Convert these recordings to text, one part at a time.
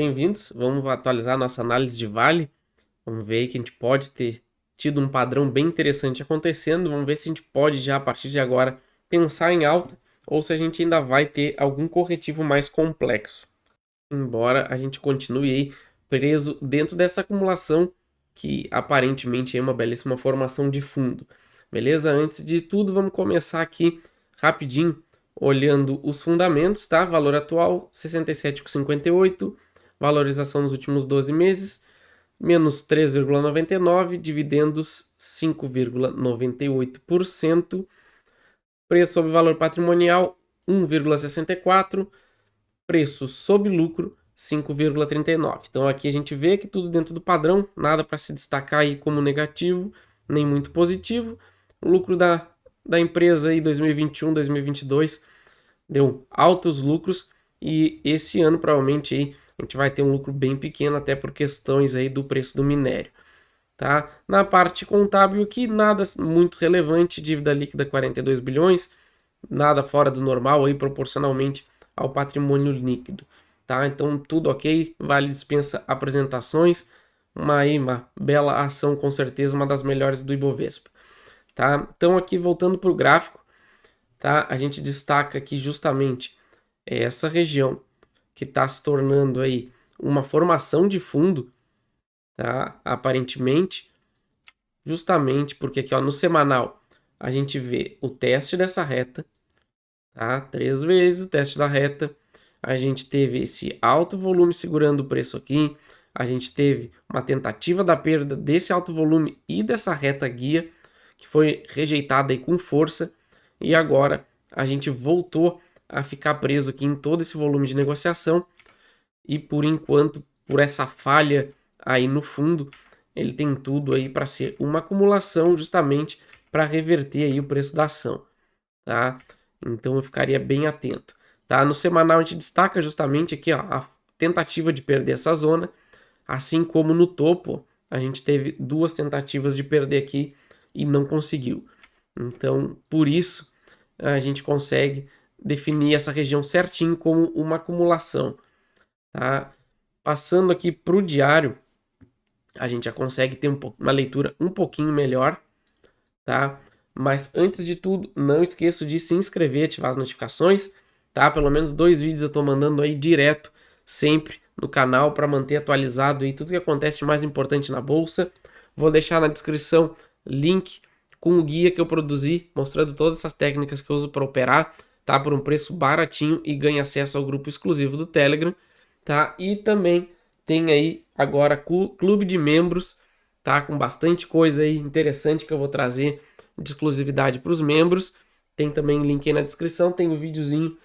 bem-vindos. Vamos atualizar nossa análise de Vale. Vamos ver aí que a gente pode ter tido um padrão bem interessante acontecendo. Vamos ver se a gente pode já a partir de agora pensar em alta ou se a gente ainda vai ter algum corretivo mais complexo. Embora a gente continue aí preso dentro dessa acumulação que aparentemente é uma belíssima formação de fundo. Beleza? Antes de tudo, vamos começar aqui rapidinho olhando os fundamentos, tá? Valor atual 67,58, valorização nos últimos 12 meses, menos 3,99, dividendos 5,98%, preço sobre valor patrimonial 1,64, preço sob lucro 5,39. Então aqui a gente vê que tudo dentro do padrão, nada para se destacar aí como negativo, nem muito positivo. O lucro da empresa aí 2021, 2022 deu altos lucros e esse ano provavelmente aí a gente vai ter um lucro bem pequeno até por questões aí do preço do minério, tá? Na parte contábil aqui nada muito relevante, dívida líquida 42 bilhões, nada fora do normal aí proporcionalmente ao patrimônio líquido, tá? Então tudo ok, Vale dispensa apresentações, uma bela ação, com certeza uma das melhores do Ibovespa, tá? Então aqui voltando para o gráfico, tá? A gente destaca aqui justamente essa região que está se tornando aí uma formação de fundo, tá? Aparentemente, justamente porque aqui ó, no semanal a gente vê o teste dessa reta, tá? 3 vezes o teste da reta. A gente teve esse alto volume segurando o preço aqui. A gente teve uma tentativa da perda desse alto volume e dessa reta guia, que foi rejeitada aí com força. E agora a gente voltou a ficar preso aqui em todo esse volume de negociação. E por enquanto, por essa falha aí no fundo, ele tem tudo aí para ser uma acumulação justamente para reverter aí o preço da ação, tá? Então eu ficaria bem atento, tá? No semanal a gente destaca justamente aqui, ó, a tentativa de perder essa zona, assim como no topo a gente teve duas tentativas de perder aqui e não conseguiu. Então, por isso a gente consegue definir essa região certinho como uma acumulação, tá? Passando aqui para o diário, a gente já consegue ter uma leitura um pouquinho melhor, tá? Mas antes de tudo, não esqueça de se inscrever, ativar as notificações, tá? Pelo menos 2 vídeos eu tô mandando aí direto, sempre no canal, para manter atualizado aí tudo que acontece de mais importante na bolsa. Vou deixar na descrição link com o guia que eu produzi, mostrando todas essas técnicas que eu uso para operar, tá? Por um preço baratinho e ganha acesso ao grupo exclusivo do Telegram, tá? E também tem aí agora clube de membros, tá? Com bastante coisa aí interessante que eu vou trazer de exclusividade para os membros. Tem também link aí na descrição, tem o videozinho,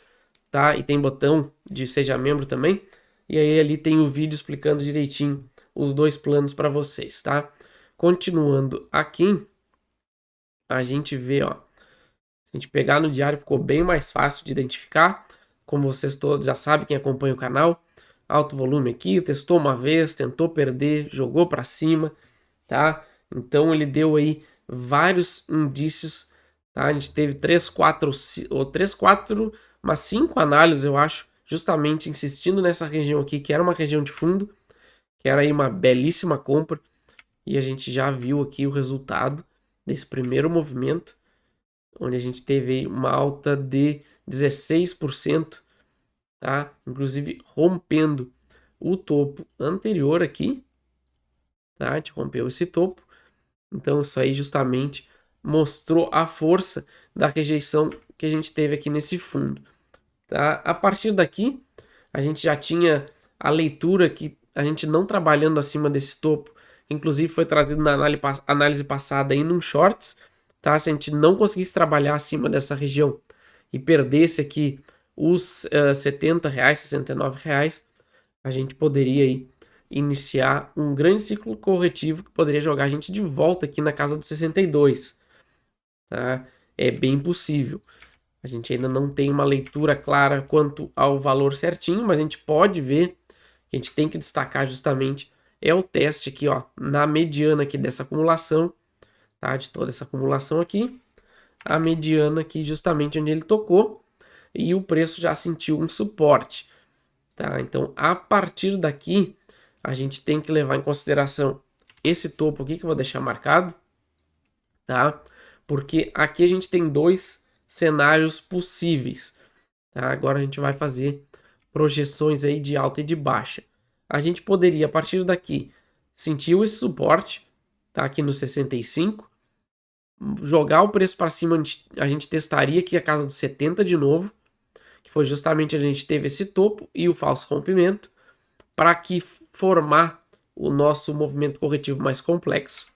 tá? E tem botão de seja membro também. E aí ali tem o vídeo explicando direitinho os dois planos para vocês, tá? Continuando aqui, a gente vê, ó, se a gente pegar no diário ficou bem mais fácil de identificar, como vocês todos já sabem, quem acompanha o canal, alto volume aqui, testou uma vez, tentou perder, jogou para cima, tá? Então ele deu aí vários indícios, tá? A gente teve 5 análises, eu acho, justamente insistindo nessa região aqui, que era uma região de fundo, que era aí uma belíssima compra, e a gente já viu aqui o resultado desse primeiro movimento, onde a gente teve uma alta de 16%, tá? Inclusive rompendo o topo anterior aqui, tá? A gente rompeu esse topo. Então isso aí justamente mostrou a força da rejeição que a gente teve aqui nesse fundo, tá? A partir daqui, a gente já tinha a leitura que a gente não trabalhando acima desse topo, inclusive foi trazido na análise passada aí num shorts, tá? Se a gente não conseguisse trabalhar acima dessa região e perdesse aqui os R$70, R$69, a gente poderia aí iniciar um grande ciclo corretivo que poderia jogar a gente de volta aqui na casa dos 62, tá? É bem possível. A gente ainda não tem uma leitura clara quanto ao valor certinho, mas a gente pode ver, que a gente tem que destacar justamente, é o teste aqui, ó, na mediana aqui dessa acumulação, tá? De toda essa acumulação aqui, a mediana aqui justamente onde ele tocou, e o preço já sentiu um suporte. tá? Então, a partir daqui, a gente tem que levar em consideração esse topo aqui, que eu vou deixar marcado, tá? Porque aqui a gente tem dois cenários possíveis, tá? Agora a gente vai fazer projeções aí de alta e de baixa. A gente poderia, a partir daqui, sentir esse suporte, tá? Aqui no 65, jogar o preço para cima, a gente testaria aqui a casa dos 70 de novo, que foi justamente a gente teve esse topo e o falso rompimento, para aqui formar o nosso movimento corretivo mais complexo,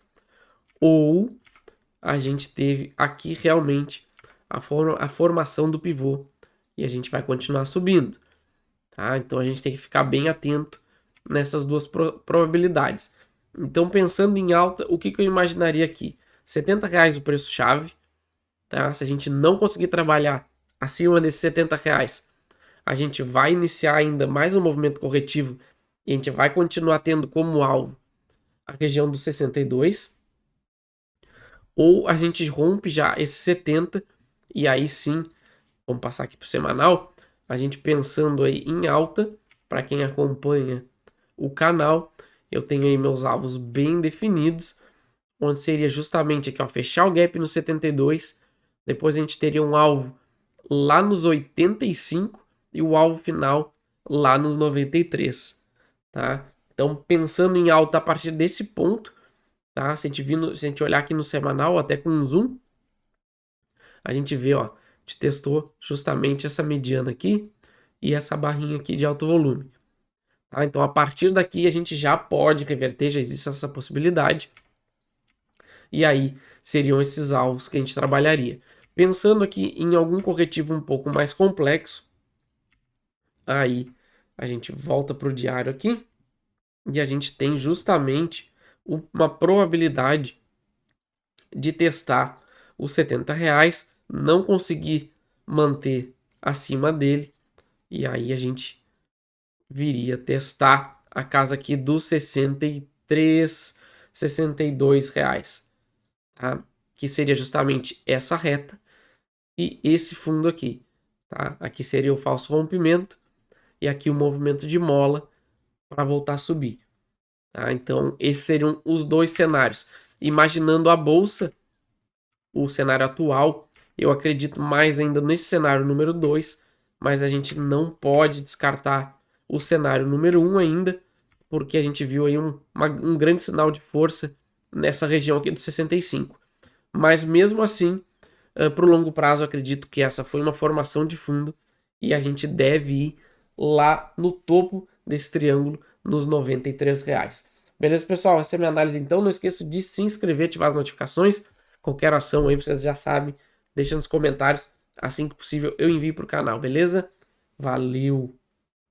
ou a gente teve aqui realmente a formação do pivô e a gente vai continuar subindo, tá? Então a gente tem que ficar bem atento nessas duas probabilidades. Então, pensando em alta, o que eu imaginaria aqui? R$70 o preço-chave, tá? Se a gente não conseguir trabalhar acima desses R$70, a gente vai iniciar ainda mais um movimento corretivo e a gente vai continuar tendo como alvo a região dos 62, ou a gente rompe já esse 70 e aí sim, vamos passar aqui para o semanal, a gente pensando aí em alta, para quem acompanha o canal, eu tenho aí meus alvos bem definidos, onde seria justamente aqui, ó, fechar o gap no 72, depois a gente teria um alvo lá nos 85 e o alvo final lá nos 93, tá? Então, pensando em alta a partir desse ponto, tá? Se a gente olhar aqui no semanal, até com um zoom, a gente vê, ó, a gente testou justamente essa mediana aqui e essa barrinha aqui de alto volume. Tá? Então, a partir daqui, a gente já pode reverter, já existe essa possibilidade. E aí, seriam esses alvos que a gente trabalharia. Pensando aqui em algum corretivo um pouco mais complexo, aí a gente volta para o diário aqui e a gente tem justamente uma probabilidade de testar os R$70, não conseguir manter acima dele, e aí a gente viria testar a casa aqui dos 63, R$62, tá? Que seria justamente essa reta e esse fundo aqui, tá? Aqui seria o falso rompimento e aqui o movimento de mola para voltar a subir, tá? Então, esses seriam os dois cenários. Imaginando a bolsa, o cenário atual, eu acredito mais ainda nesse cenário número 2, mas a gente não pode descartar o cenário número 1 ainda, porque a gente viu aí um grande sinal de força nessa região aqui do 65. Mas mesmo assim, para o longo prazo, eu acredito que essa foi uma formação de fundo e a gente deve ir lá no topo desse triângulo nos R$93. Beleza, pessoal? Essa é a minha análise então. Não esqueça de se inscrever, ativar as notificações. Qualquer ação aí, vocês já sabem, deixa nos comentários. Assim que possível, eu envio para o canal, beleza? Valeu!